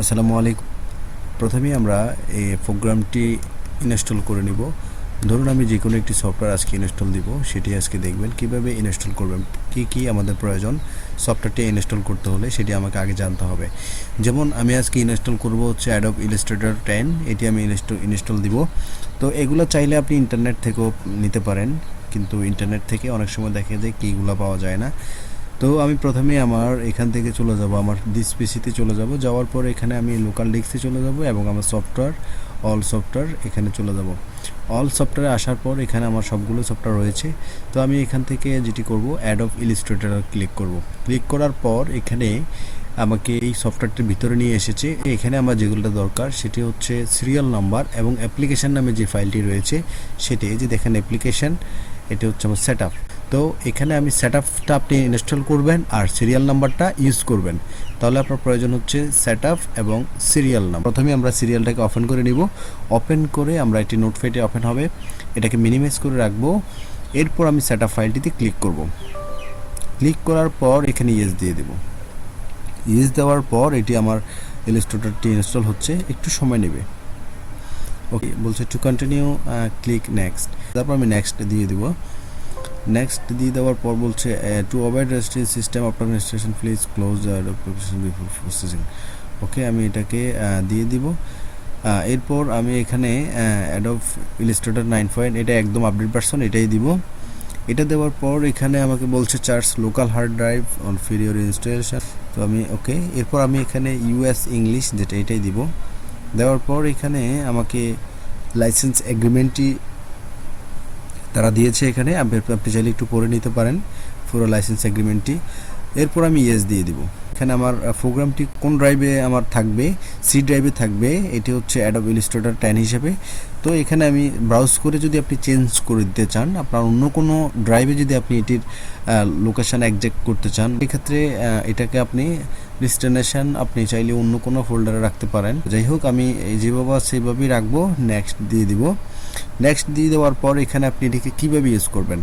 আসসালামু আলাইকুম। প্রথমেই আমরা এই প্রোগ্রামটি ইনস্টল করে নিব। ধরুন আমি যে কোনো একটি সফটওয়্যার আজকে ইনস্টল দিব, সেটি আজকে দেখবেন কিভাবে ইনস্টল করবেন, কি আমাদের প্রয়োজন সফটওয়্যারটি ইনস্টল করতে হলে সেটি আমাকে আগে জানতে হবে। যেমন আমি আজকে ইনস্টল করব হচ্ছে Adobe Illustrator 10, এটি আমি ইনস্টল দিব। তো এগুলো চাইলে আপনি ইন্টারনেট থেকেও নিতে পারেন, কিন্তু ইন্টারনেট থেকে অনেক সময় দেখা যায় কি এগুলো পাওয়া যায় না। তো আমি প্রথমে আমার এখান থেকে চলে যাব, আমার দিস পিসিতে চলে যাব। যাওয়ার পর এখানে আমি লোকাল ডিস্কে চলে যাব এবং আমার সফটওয়্যার অল সফটওয়্যার এখানে চলে যাব। অল সফটওয়্যারে আসার পর এখানে আমার সবগুলো সফটওয়্যার রয়েছে। তো আমি এখান থেকে যেটি করব, Adobe Illustrator ক্লিক করব। ক্লিক করার পর এখানে আমাকে এই সফটওয়্যারটির ভিতরে নিয়ে এসেছে। এখানে আমার যেগুলো দরকার সেটি হচ্ছে সিরিয়াল নাম্বার এবং অ্যাপ্লিকেশন নামে যে ফাইলটি রয়েছে সেটি, এই যে দেখেন অ্যাপ্লিকেশন, এটি হচ্ছে আমার সেটআপ। তো এখানে আমি সেটআপটা আপনি ইনস্টল করবেন আর সিরিয়াল নাম্বারটা ইউজ করবেন। তাহলে আপনার প্রয়োজন হচ্ছে সেটআপ এবং সিরিয়াল নাম্বার। প্রথমে আমরা সিরিয়ালটাকে ওপেন করে নিব। ওপেন করে আমরা এটি নোটপ্যাডে ওপেন হবে, এটাকে মিনিমাইজ করে রাখবো। এরপর আমি সেটআপ ফাইলটিতে ক্লিক করব। ক্লিক করার পর এখানে ইয়েস দিয়ে দেব। ইয়েস দেওয়ার পর এটি আমার ইলাস্ট্রেটরটি ইনস্টল হচ্ছে, একটু সময় নেবে। ওকে, বলছে টু কন্টিনিউ, ক্লিক নেক্সট। তারপর আমি নেক্সট দিয়ে দেব। নেক্সট দিয়ে দেওয়ার পর বলছে to avoid restriction system after registration please close the application before processing. Okay, আমি এটাকে দিয়ে দিব। এরপর আমি এখানে Adobe Illustrator 9 এটা একদম আপডেট ভার্সন, এটাই দিব। এটা দেওয়ার পর এখানে আমাকে বলছে charge local hard drive on for your installation. তো আমি ওকে, এরপর আমি এখানে ইউএস ইংলিশ যেটা, এটাই দিব। দেওয়ার পর এখানে আমাকে লাইসেন্স এগ্রিমেন্টটি তারা দিয়েছে, এখানে আপনি চাইলে একটু পড়ে নিতে পারেন পুরো লাইসেন্স এগ্রিমেন্টটি। এরপর আমি ইয়েস দিয়ে দিব। এখানে আমার প্রোগ্রামটি কোন ড্রাইভে আমার থাকবে, সি ড্রাইভে থাকবে, এটি হচ্ছে Adobe Illustrator 10 হিসেবে। তো এখানে আমি ব্রাউজ করে যদি আপনি চেঞ্জ করে দিতে চান, আপনার অন্য কোনো ড্রাইভে যদি আপনি এটির লোকেশান একজ্যাক্ট করতে চান, এক্ষেত্রে এটাকে আপনি ডেস্টিনেশন আপনি চাইলে অন্য কোনো ফোল্ডারে রাখতে পারেন। যাই হোক, আমি যেভাবে সেভাবেই রাখবো। নেক্সট দিয়ে দিব। নেক্সট দিয়ে দেওয়ার পর এখানে আপনি এটিকে কীভাবে ইউজ করবেন,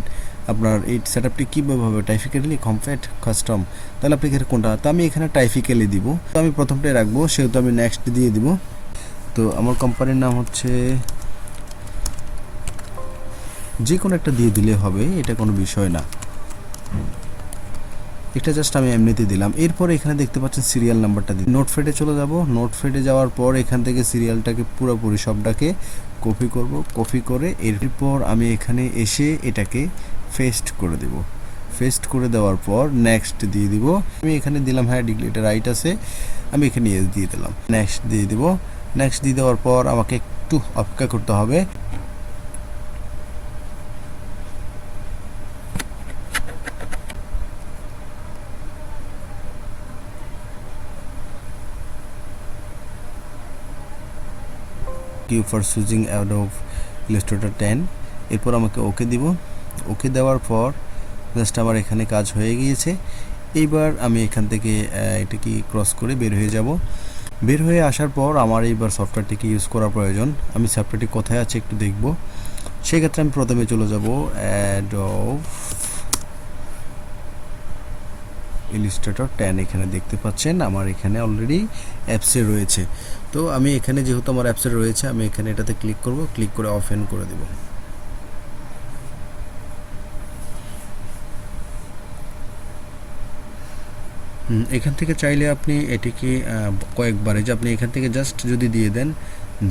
আপনার এই সেটআপটি কীভাবে হবে, টাইপিক্যালি, কমপ্যাক্ট, কাস্টম, তাহলে আপনি এখানে কোনটা, তো আমি এখানে টাইপিক্যালি দিব। তো আমি প্রথমটাই রাখবো, সেহেতু আমি নেক্সট দিয়ে দিব। তো আমার কোম্পানির নাম হচ্ছে, যে কোনো একটা দিয়ে দিলে হবে, এটা কোনো বিষয় না। এটা জাস্ট আমি এমনিতে দিলাম। এরপর এখানে দেখতে পাচ্ছেন সিরিয়াল নাম্বারটা দিই। নোটপ্যাডে চলে যাব। নোটপ্যাডে যাওয়ার পর এখান থেকে সিরিয়ালটাকে পুরোপুরি সবটাকে কপি করব। কপি করে এরপর আমি এখানে এসে এটাকে পেস্ট করে দেব। পেস্ট করে দেওয়ার পর নেক্সট দিয়ে দিব। আমি এখানে দিলাম হ্যাঁ ডিগ্রি, এটা রাইট আছে, আমি এখানে ইয়েস দিয়ে দিলাম। নেক্সট দিয়ে দিব। নেক্সট দিয়ে দেওয়ার পর আমাকে একটু অপেক্ষা করতে হবে। You for choosing Adobe Illustrator 10। এরপর আমাকে ওকে দিব। ওকে দেওয়ার পর জাস্ট আমার এখানে কাজ হয়ে গিয়েছে। এইবার আমি এখান থেকে এটা কি ক্রস করে বের হয়ে যাব। বের হয়ে আসার পর আমার এইবার সফটওয়্যারটিকে ইউজ করা প্রয়োজন। আমি সফটওয়্যারটি কোথায় আছে একটু দেখব। সেক্ষেত্রে আমি প্রথমে চলে যাব Adobe Illustrator 10, এখানে দেখতে পাচ্ছেন আমার এখানে অলরেডি অ্যাপসে রয়েছে। তো আমি এখানে যেহেতু আমার অ্যাপসে রয়েছে, আমি এখানে এটাতে ক্লিক করব। ক্লিক করে ওপেন করে দেব। এখান থেকে চাইলে আপনি এটিকে কয়েকবারে, যে আপনি এখান থেকে জাস্ট যদি দিয়ে দেন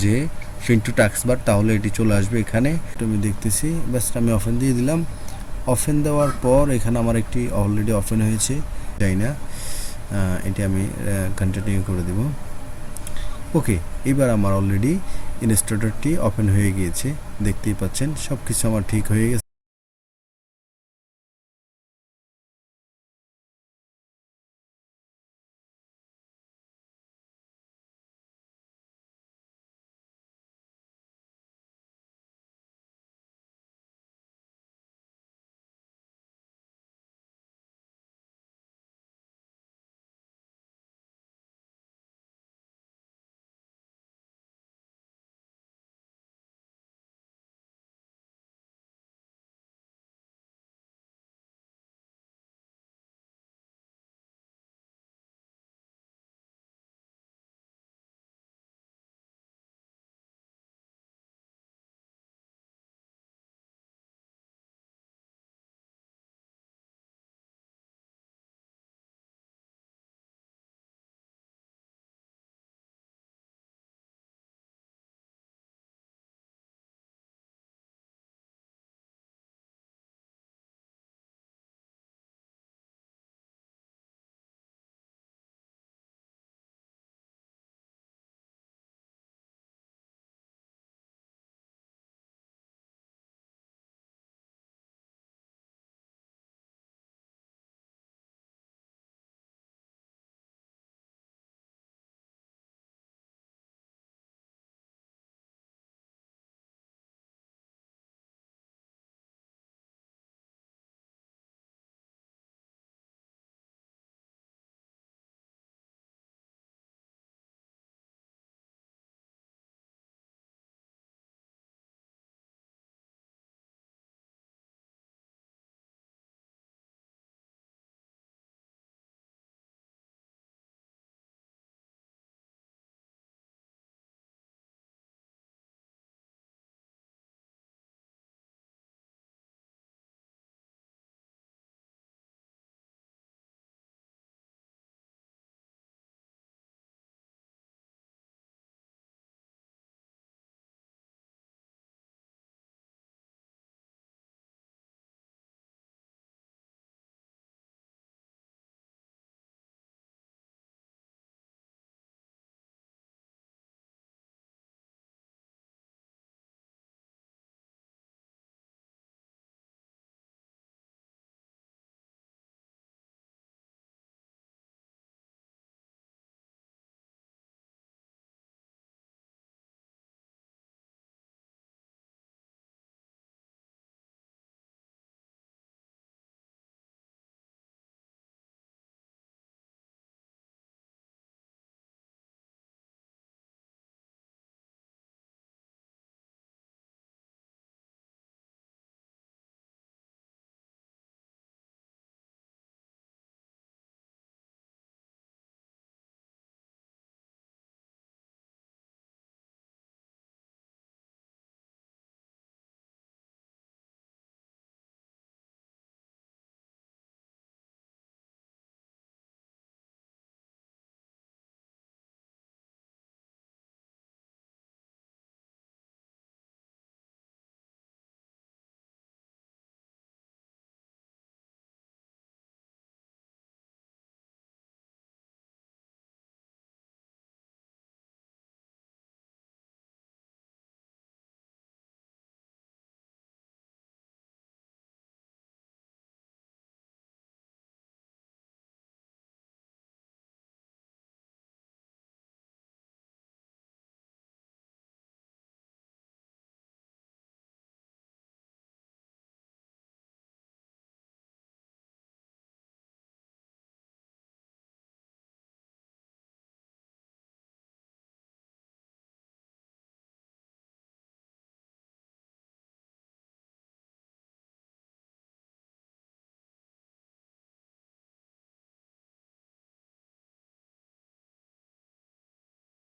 যে প্রিন্ট টু টাস্কবার, তাহলে এটি চলে আসবে এখানে। আমি দেখতেছি, জাস্ট আমি ওপেন দিয়ে দিলাম। ওপেন দেওয়ার পর এখানে আমার একটি অলরেডি ওপেন হয়েছে, তাই না, এটি আমি কন্টিনিউ করে দেব। ওকে, এবার আমার অলরেডি ইলাস্ট্রেটরটি ওপেন হয়ে গিয়েছে, দেখতেই পাচ্ছেন সব কিছু আমার ঠিক হয়ে গেছে।